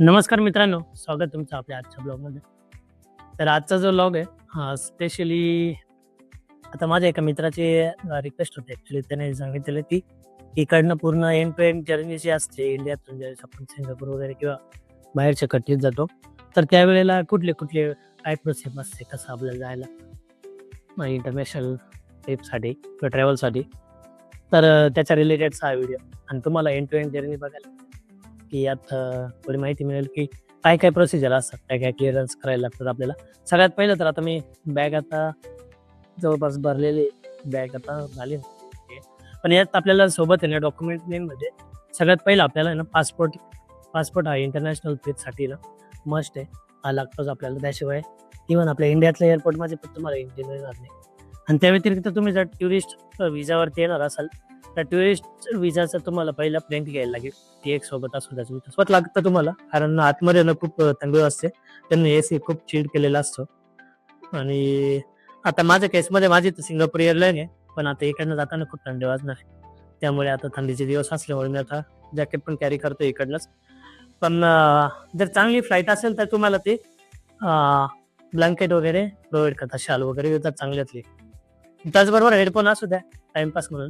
नमस्कार मित्रांनो, स्वागत तुमचं आपल्या आजच्या ब्लॉगमध्ये. तर आजचा जो ब्लॉग आहे हा स्पेशली आता माझ्या एका मित्राची रिक्वेस्ट होती. ॲक्च्युली त्याने सांगितलेलं की इकडनं पूर्ण एंड टू एंड जर्नी जी असते इंडियातून ज्यावेळेस आपण सिंगापूर वगैरे किंवा बाहेरच्या कंट्रीत जातो, तर त्यावेळेला कुठले काय प्रोसेस असते, कसं आपल्याला जायला इंटरनॅशनल ट्रिपसाठी किंवा ट्रॅव्हलसाठी. तर त्याच्या रिलेटेडचा हा व्हिडिओ आणि तुम्हाला एंड टू एंड जर्नी बघायला की यात थोडी माहिती मिळेल की काय प्रोसिजर असतात, काय क्लिअरन्स करायला लागतात आपल्याला. सगळ्यात पहिलं तर आता मी बॅग आता जवळपास भरलेली बॅग आता झाली आहे. पण यात आपल्याला सोबत आहे ना डॉक्युमेंटमध्ये सगळ्यात पहिलं आपल्याला आहे ना पासपोर्ट हा इंटरनॅशनल ट्रिपसाठी ना मस्ट आहे. हा लागतोच आपल्याला. त्याशिवाय इव्हन आपल्या इंडियातल्या एअरपोर्टमध्ये पण तुम्हाला एंट्री मिळणार नाही. आणि त्या व्यतिरिक्त तुम्ही जर टुरिस्ट व्हिसावरती येणार असाल तर टुरिस्ट व्हिसाचा तुम्हाला पहिला प्रिंट घ्यायला लागेल. ती एक सोबत असू द्या. सोबत लागतं तुम्हाला, कारण आतमध्ये ना खूप थंडी असते. त्यांनी एसी खूप चिल्ड केलेला असतो. आणि आता माझ्या केसमध्ये माझी तर सिंगापूर एअरलाईन आहे, पण आता इकडनं जाताना खूप थंडी वाजणार आहे. त्यामुळे आता थंडीचे दिवस असल्यामुळे मी आता जॅकेट पण कॅरी करतो इकडनंच. पण जर चांगली फ्लाईट असेल तर तुम्हाला ते ब्लँकेट वगैरे प्रोव्हाइड करतात, शाल वगैरे देतात चांगल्यातली. त्याचबरोबर हेडफोन असू द्या टाइमपास म्हणून.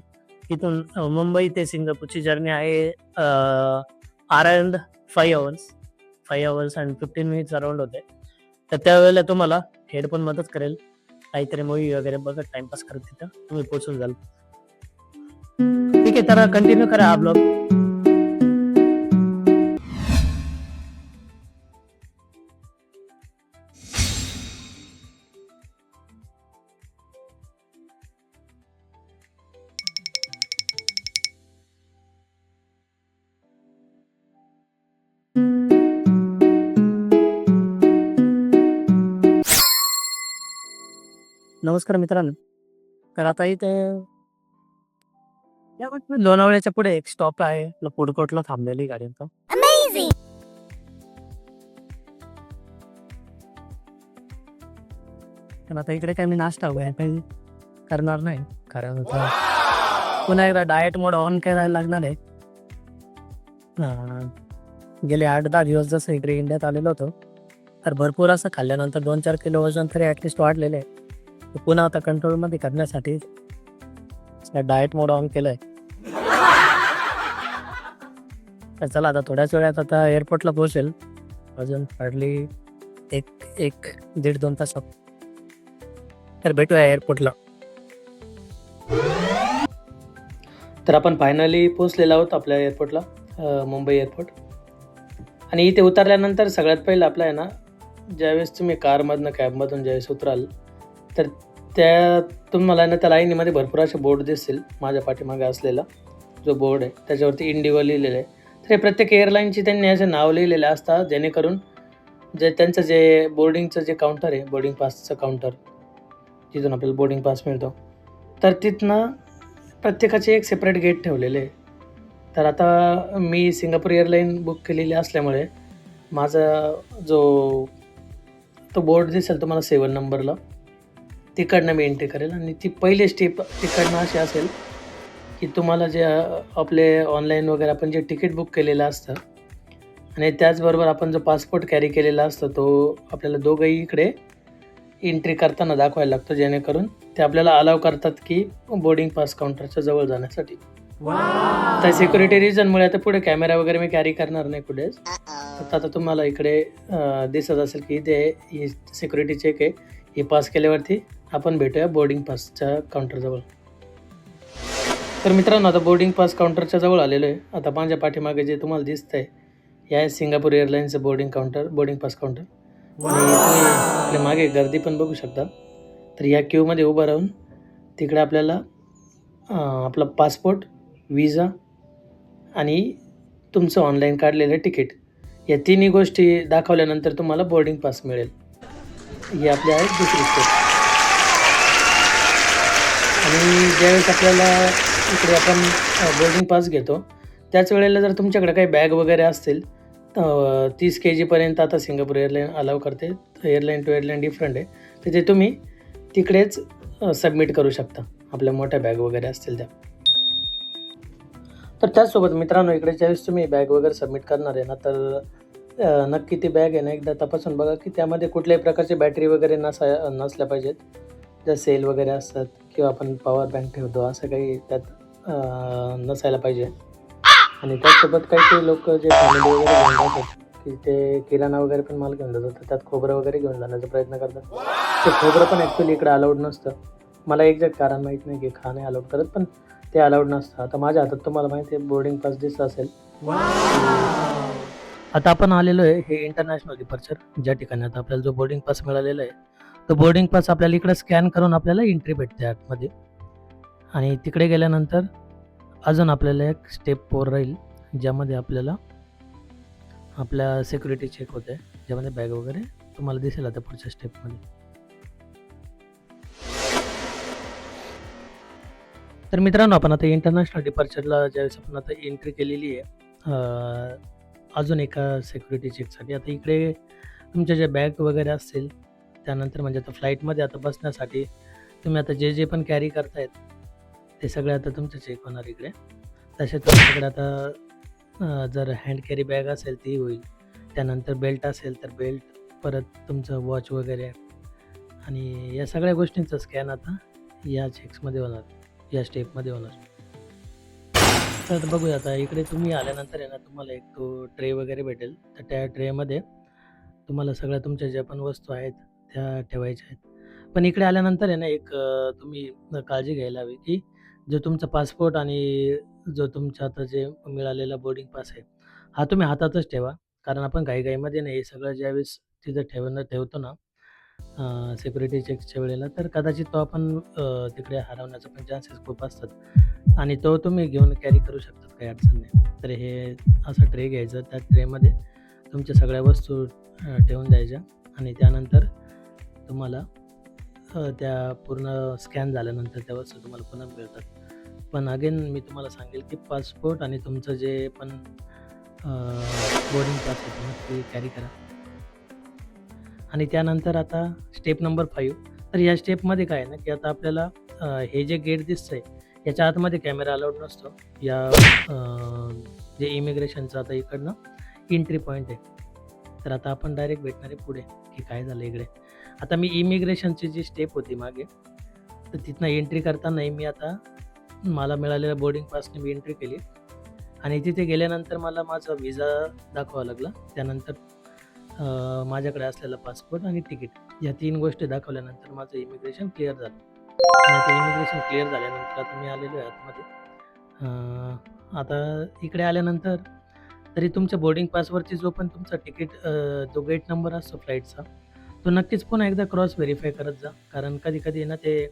इथून मुंबई ते सिंगापूरची जर्नी आहे around 5 hours and 15 minutes around होते. तर त्यावेळेला तुम्हाला हेडफोन मदत करेल. काहीतरी मूवी वगैरे बघत टाइमपास करत तिथं तुम्ही पोहोचून जाल. ठीक आहे, तर कंटिन्यू करा हा ब्लॉग. नमस्कार मित्रांनो. तर आता इथे लोणावळ्याच्या पुढे एक स्टॉप आहे. फूड कोर्टला थांबलेली गाडी आता. तर आता इकडे काय मी नाश्ता वगैरे काही करणार नाही, कारण आता पुन्हा एकदा डाएट मोड ऑन करायला लागणार आहे. गेले 8-10 दिवस जसं इकडे इंडियात आलेलो होतो, तर भरपूर असं खाल्ल्यानंतर 2-4 किलो वजन तरी ॲटलिस्ट वाढलेलं आहे. तर पुन्हा आता कंट्रोलमध्ये करण्यासाठी डाएट मोड ऑन केलं आहे. तर चला आता थोड्याच वेळात आता एअरपोर्टला पोहोचेल. अजून हार्डली एक 1-1.5-2 तास. तर भेटूया एअरपोर्टला. तर आपण फायनली पोहोचलेलो आहोत आपल्या एअरपोर्टला, मुंबई एअरपोर्ट. आणि इथे उतरल्यानंतर सगळ्यात पहिलं आपलं आहे ना, ज्यावेळेस तुम्ही कारमधनं कॅबमधून ज्यावेळेस उतराल तर त्या तुम्हाला ना त्या लाईनीमध्ये भरपूर असे बोर्ड दिसतील. माझ्या पाठीमागे असलेला जो बोर्ड आहे त्याच्यावरती इंडिगो लिहिलेलं आहे. तर हे प्रत्येक एअरलाईनची त्यांनी असे नाव लिहिलेले असतात, जेणेकरून जे त्यांचं जे बोर्डिंगचं जे काउंटर आहे, बोर्डिंग पासचं काउंटर, जिथून आपल्याला बोर्डिंग पास मिळतो, तर तिथनं प्रत्येकाचे एक सेपरेट गेट ठेवलेले आहे. तर आता मी सिंगापूर एअरलाईन बुक केलेली असल्यामुळे माझा तो बोर्ड दिसेल तुम्हाला 7 नंबरला, तिकडनं मी एंट्री करेल. आणि ती पहिली स्टेप तिकडनं अशी असेल की तुम्हाला जे आपले ऑनलाईन वगैरे आपण जे तिकीट बुक केलेलं असतं आणि त्याचबरोबर आपण जो पासपोर्ट कॅरी केलेला असतो तो आपल्याला दोघंही इकडे एंट्री करताना दाखवायला लागतो, जेणेकरून ते आपल्याला अलाव करतात की बोर्डिंग पास काउंटरच्या जवळ जाण्यासाठी. तर सिक्युरिटी रिझनमुळे आता पुढे कॅमेरा वगैरे मी कॅरी करणार नाही कुठेच. फक्त आता तुम्हाला इकडे दिसत असेल की इथे ही सिक्युरिटी चेक आहे. हे पास केल्यावरती आपण भेटूया बोर्डिंग पासच्या काउंटरजवळ. तर मित्रांनो, आता बोर्डिंग पास काउंटरच्या जवळ आलेलो आहे. आता माझ्या पाठीमागे जे तुम्हाला दिसतं आहे हे आहे सिंगापूर एअरलाईनचं बोर्डिंग पास काउंटर. आणि तुम्ही आपल्या मागे गर्दी पण बघू शकता. तर या क्यूमध्ये उभं राहून तिकडे आपल्याला आपला पासपोर्ट, विजा आणि तुमचं ऑनलाईन काढलेलं तिकीट या तिन्ही गोष्टी दाखवल्यानंतर तुम्हाला बोर्डिंग पास मिळेल. ही आपली आहे दुसरी स्टेप. आणि ज्यावेळेस आपल्याला इकडे आपण बोर्डिंग पास घेतो त्याच वेळेला जर तुमच्याकडे काही बॅग वगैरे असतील, 30 kg आता सिंगापूर एअरलाईन अलाव करते. एअरलाईन टू एअरलाईन डिफरंट आहे. तर ते तुम्ही तिकडेच सबमिट करू शकता, आपल्या मोठ्या बॅग वगैरे असतील त्या. तर त्याचसोबत मित्रांनो, इकडे ज्यावेळेस तुम्ही बॅग वगैरे सबमिट करणार आहे ना, तर नक्की ती बॅग आहे ना एकदा तपासून बघा, की त्यामध्ये कुठल्याही प्रकारची बॅटरी वगैरे नसल्या पाहिजेत. ज्या सेल वगैरे असतात किंवा आपण पॉवर बँक ठेवतो असं काही त्यात नसायला पाहिजे. आणि त्याचसोबत काही-काही लोकं जे फॅमिली वगैरे घेऊन जातात, की ते किराणा वगैरे पण माल घेऊन जातात. तर त्यात खोबरं वगैरे घेऊन जाण्याचा प्रयत्न करतात. ते खोबरं पण ॲक्चुअली इकडे अलाउड नसतं. मला एक्झॅक्ट कारण माहीत नाही, की का नाही अलाउड करत, पण ते अलाउड नसतं. आता माझ्या हातात तुम्हाला माहिती आहे बोर्डिंग पास दिसला असेल. आता आपण आलेलो आहे हे इंटरनॅशनल डिपार्चर, ज्या ठिकाणी आता आपल्याला जो बोर्डिंग पास मिळालेला आहे, तो बोर्डिंग पास आपल्याला इकडे स्कॅन करून आपल्याला एंट्री भेटते आतमध्ये. आणि तिकडे गेल्यानंतर अजून आपल्याला एक स्टेप 4 राहील, ज्यामध्ये आपल्याला आपल्या सिक्युरिटी चेक होते, ज्यामध्ये बॅग वगैरे तुम्हाला दिसेल आता पुढच्या स्टेपमध्ये. तर मित्रांनो, आपण आता इंटरनॅशनल डिपार्चरला ज्यावेळेस आपण आता एंट्री केलेली आहे अजून एका सिक्युरिटी चेकसाठी. आता इकडे तुमच्या ज्या बॅग वगैरे असतील, त्यानंतर म्हणजे आता फ्लाईटमध्ये आता बसण्यासाठी तुम्ही आता जे पण कॅरी करतायत, ते सगळे आता तुमचं चेक होणार इकडे. तसे तुमच्याकडे आता जर हँड कॅरी बॅग असेल ती होईल. त्यानंतर बेल्ट असेल तर बेल्ट, परत तुमचं वॉच वगैरे आणि या सगळ्या गोष्टींचा स्कॅन आता या चेक्समध्ये होणार, या स्टेपमध्ये होणार. तर बघूया आता इकडे तुम्ही आल्यानंतर आहे ना, तुम्हाला एक तो ट्रे वगैरे भेटेल. तर त्या ट्रेमध्ये तुम्हाला सगळ्या तुमच्या ज्या पण वस्तू आहेत, त्या ठेवायच्या आहेत. पण इकडे आल्यानंतर आहे ना, एक तुम्ही काळजी घ्यायला हवी, की जो तुमचा पासपोर्ट आणि जो तुमचा आता जे मिळालेला बोर्डिंग पास आहे, हा तुम्ही हातातच ठेवा. कारण आपण घाईघाईमध्ये ना, हे सगळं ज्यावेळेस तिथं ठेवतो ना, सिक्युरिटी चेकच्या वेळेला, तर कदाचित तो आपण तिकडे हरवण्याचे पण चान्सेस खूप असतात आणि तो तुम्ही घेऊन कॅरी करू शकतात, काही अडचण नाही. तर हे असा ट्रे घ्यायचा, त्या ट्रेमध्ये तुमच्या सगळ्या वस्तू ठेवून द्यायच्या आणि त्यानंतर तुम्हाला त्या पूर्ण स्कॅन झाल्यानंतर त्या वस्तू तुम्हाला पुन्हा मिळतात. पण अगेन मी तुम्हाला सांगेल, की पासपोर्ट आणि तुमचं जे पण बोर्डिंग पास आहे, ते नक्की कॅरी करा. आणि त्यानंतर आता स्टेप नंबर 5. तर या स्टेपमध्ये काय आहे ना, की आता आपल्याला हे जे गेट दिसतंय, याच्या आतमध्ये कॅमेरा अलाउड नसतो. या जे इमिग्रेशनचं आता इकडनं एंट्री पॉइंट आहे. तर आता आपण डायरेक्ट भेटणार आहे पुढे, की काय झालं इकडे. आता मी इमिग्रेशनची जी स्टेप होती मागे, तर तिथनं एंट्री करतानाही मी आता मला मिळालेल्या बोर्डिंग पासने मी एंट्री केली आणि तिथे गेल्यानंतर मला माझा व्हिसा दाखवावा लागला. त्यानंतर माझ्याकडे असलेला पासपोर्ट आणि तिकीट या 3 गोष्टी दाखवल्यानंतर माझं इमिग्रेशन क्लिअर झालं आणि ते इमिग्रेशन क्लिअर झाल्यानंतर आता मी आलेलो आहे आतमध्ये. आता इकडे आल्यानंतर तरी तुमच्या बोर्डिंग पासवरती जो पण तुमचा तिकीट जो गेट नंबर असतो फ्लाईटचा, तो नक्कीच पुन्हा एकदा क्रॉस व्हेरिफाय करत जा. कारण कधी-कधी ना ते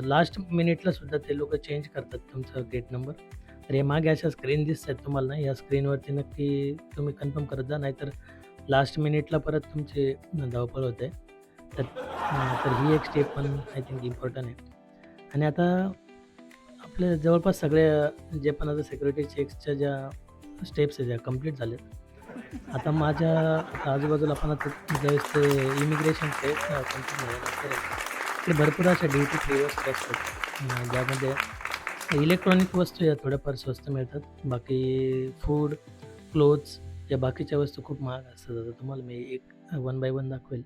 लास्ट मिनिटला सुद्धा ते लोकं चेंज करतात तुमचा गेट नंबर. तर हे मागे अशा स्क्रीन दिसतायत तुम्हाला ना, या स्क्रीनवरती नक्की तुम्ही कन्फर्म करत जा. नाहीतर लास्ट मिनिटला परत तुमची धावपळ होते. तर तर ही एक स्टेप पण आय थिंक इम्पॉर्टंट आहे. आणि आता आपल्या जवळपास सगळ्या जे पण आता सिक्युरिटी चेक्सच्या ज्या स्टेप्स आहेत त्या कंप्लीट झाल्यात. आता आजूबाजूला आपण आता ज्यावेळेस ते इमिग्रेशन चेक कंप्लीट झाल्यानंतर आहे ना, ते भरपूर अशा ड्युटी फ्री वस्तू असतात. ज्यामध्ये इलेक्ट्रॉनिक वस्तू या थोड्याफार स्वस्त मिळतात. बाकी फूड, क्लोथ्स या बाकीच्या वस्तू खूप महाग असतात. आता तुम्हाला मी एक वन बाय वन दाखवेल,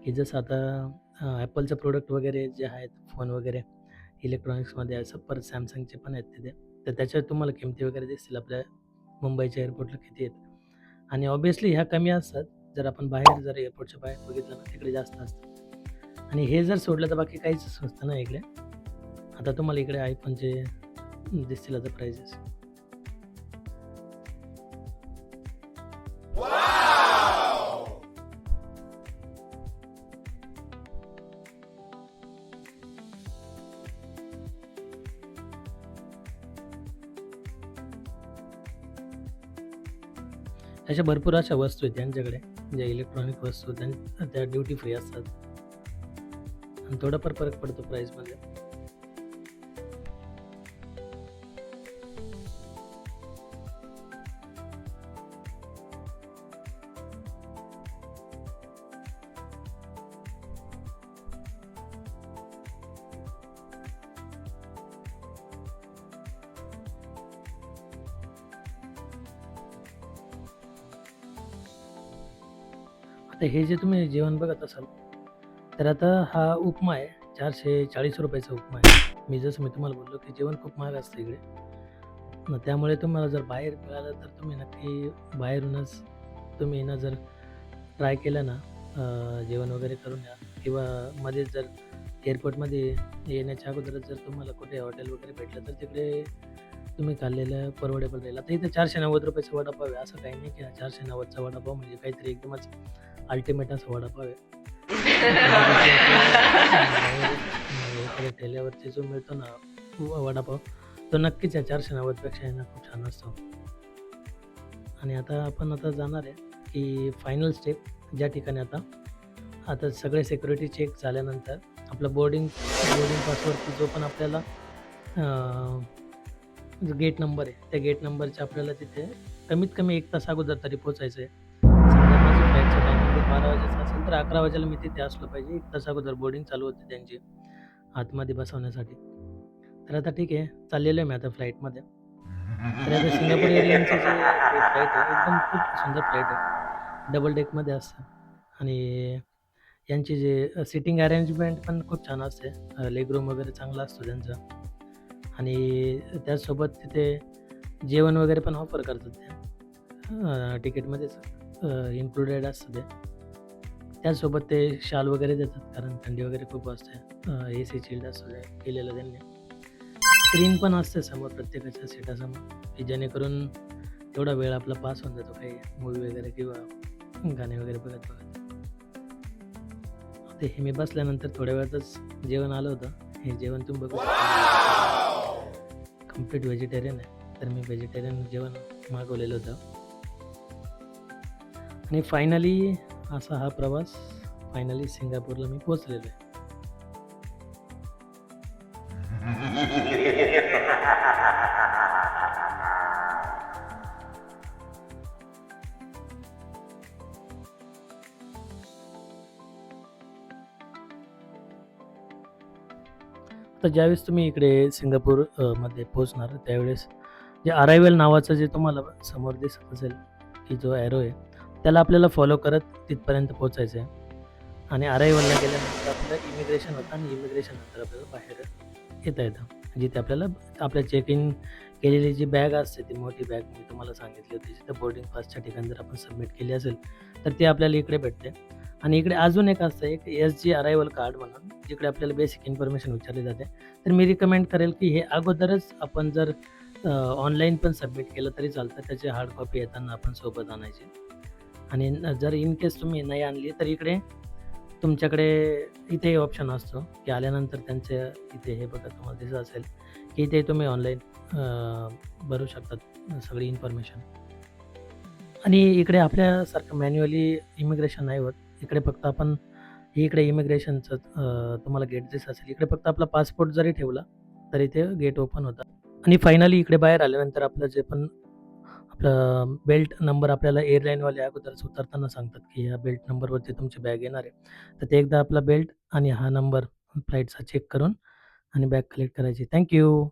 की जसं आता Appleचे प्रोडक्ट वगैरे जे आहेत, फोन वगैरे इलेक्ट्रॉनिक्समध्ये असं परत Samsungचे पण आहेत तिथे. तर त्याच्यात तुम्हाला किमती वगैरे दिसतील आपल्या मुंबईच्या एअरपोर्टला किती आहेत. आणि ऑब्व्हियसली ह्या कमी असतात. जर आपण बाहेर जर एअरपोर्टच्या बाहेर बघितलं ना, तिकडे जास्त असतात. आणि हे जर सोडलं तर बाकी काहीच स्वस्त नाही इकडे. आता तुम्हाला इकडे iPhoneचे दिसतील आता प्राइजेस. अशा भरपूर अशा वस्तू आहेत त्यांच्याकडे, ज्या इलेक्ट्रॉनिक वस्तू त्या ड्युटी फ्री असतात आणि थोडाफार फरक पडतो प्राईसमध्ये. तर हे जे तुम्ही जेवण बघत असाल, तर आता हा उपमा आहे. ₹440 चा उपमा आहे. मी तुम्हाला बोललो, की जेवण खूप महाग असतं इकडे. मग त्यामुळे तुम्हाला जर बाहेर मिळालं, तर तुम्ही नक्की बाहेरूनच तुम्ही ना जर ट्राय केलं ना, जेवण वगैरे करून या किंवा मध्येच जर एअरपोर्टमध्ये येण्याच्या अगोदरच जर तुम्हाला कुठे हॉटेल वगैरे भेटलं, तर तिकडे तुम्ही खाल्लेलं परवडेबल राहील. आता इथे ₹490 चा वडापाव आहे. असं काही नाही, की 490 चा वडापाव म्हणजे काहीतरी एकदमच अल्टिमेट असा वडापाव आहे. कधी-कधी आपल्याला बाहेर एखाद्या ठेल्यावरती जो मिळतो ना वडापाव, तो नक्कीच आहे 490 पेक्षा आहे ना खूप छान असतो. आणि आता आपण जाणार आहे, की फायनल स्टेप ज्या ठिकाणी आता सगळे सिक्युरिटी चेक झाल्यानंतर आपलं बोर्डिंग बोर्डिंग पासवरती जो पण आपल्याला जो गेट नंबर आहे, त्या गेट नंबरच्या आपल्याला तिथे कमीत कमी 1 तास अगोदर तरी पोहोचायचं आहे. समजा माझी फ्लाईटचं टायमिंग जर 12 वाजेचं असेल, तर 11 वाजेला मी तिथे असलो पाहिजे. 1 तास अगोदर बोर्डिंग चालू होते त्यांची आतमध्ये बसवण्यासाठी. तर आता ठीक आहे, चाललेलो आहे मी आता फ्लाईटमध्ये. तर आता सिंगापूर एअरलाईनचं जे फ्लाईट आहे, एकदम खूप सुंदर फ्लाईट आहे. डबल डेकमध्ये असतं आणि यांची जे सिटिंग अरेंजमेंट पण खूप छान असते. लेग रूम वगैरे चांगला असतो त्यांचा आणि त्याचसोबत तिथे जेवण वगैरे पण ऑफर करतात ते. तिकीटमध्येच इन्क्लुडेड असतं ते. त्याचसोबत ते शाल वगैरे देतात कारण थंडी वगैरे खूप असते. एसी चिल्ड असतं ते केलेलं त्यांनी. स्क्रीन पण असते समोर प्रत्येकाच्या सीटासमोर, की जेणेकरून तेवढा वेळ आपला पास होऊन जातो काही मूव्ही वगैरे किंवा गाणे वगैरे बघत-बघत. ते हे मी बसल्यानंतर थोड्या वेळातच जेवण आलं होतं. हे जेवण तुम्ही बघू शकता. कंप्लीट व्हेजिटेरियन आहे. तर मी व्हेजिटेरियन जेवण मागवलेलं होतं. आणि फायनली असा हा प्रवास फायनली सिंगापूरला मी पोहोचलेलो आहे. तर ज्यावेळेस तुम्ही इकडे सिंगापूर मध्ये पोहोचणार त्यावेळेस जे अरायव्हल नावाचं जे तुम्हाला समोर दिसत असेल, की जो एरो आहे, त्याला आपल्याला फॉलो करत तिथपर्यंत पोहोचायचं आहे. आणि अरायव्हलला गेल्यानंतर आपलं इमिग्रेशन होतं आणि इमिग्रेशन नंतर आपल्याला बाहेर येता येतं. जिथे आपल्याला आपल्या चेक इन केलेली जी बॅग असते, ती मोठी बॅग मी तुम्हाला सांगितली होती, जिथं बोर्डिंग पासच्या ठिकाणी जर आपण सबमिट केली असेल, तर ती आपल्याला इकडे भेटते. आणि इकडे अजून एक असतं, एक एस-जी अरायव्हल कार्ड म्हणून, जिकडे आपल्याला बेसिक इन्फॉर्मेशन विचारली जाते. तर मी रिकमेंड करेल, की हे अगोदरच आपण जर ऑनलाईन पण सबमिट केलं तरी चालतं. त्याची हार्ड कॉपी येताना आपण सोबत आणायची. आणि जर इन केस तुम्ही नाही आणली, तर इकडे तुमच्याकडे इथे ऑप्शन असतो, की आल्यानंतर त्यांच्या इथे हे बघा तुम्हाला दिसत असेल, की इथे तुम्ही ऑनलाईन भरू शकतात सगळी इन्फॉर्मेशन. आणि इकडे आपल्यासारखं मॅन्युअली इमिग्रेशन नाही होत. इकडे फक्त आपण इकडे इमिग्रेशनचं तुम्हाला गेट दिसत असेल. इकडे फक्त आपला पासपोर्ट जरी ठेवला, तरी ते गेट ओपन होतं. आणि फायनली इकडे बाहेर आल्यानंतर आपलं जे पण आपलं बेल्ट नंबर आपल्याला एअरलाईनवाले अगोदरच उतरताना सांगतात, की ह्या बेल्ट नंबरवरती तुमची बॅग येणार आहे. तर ते एकदा आपला बेल्ट आणि हा नंबर फ्लाईटचा चेक करून आणि बॅग कलेक्ट करायची. Thank you.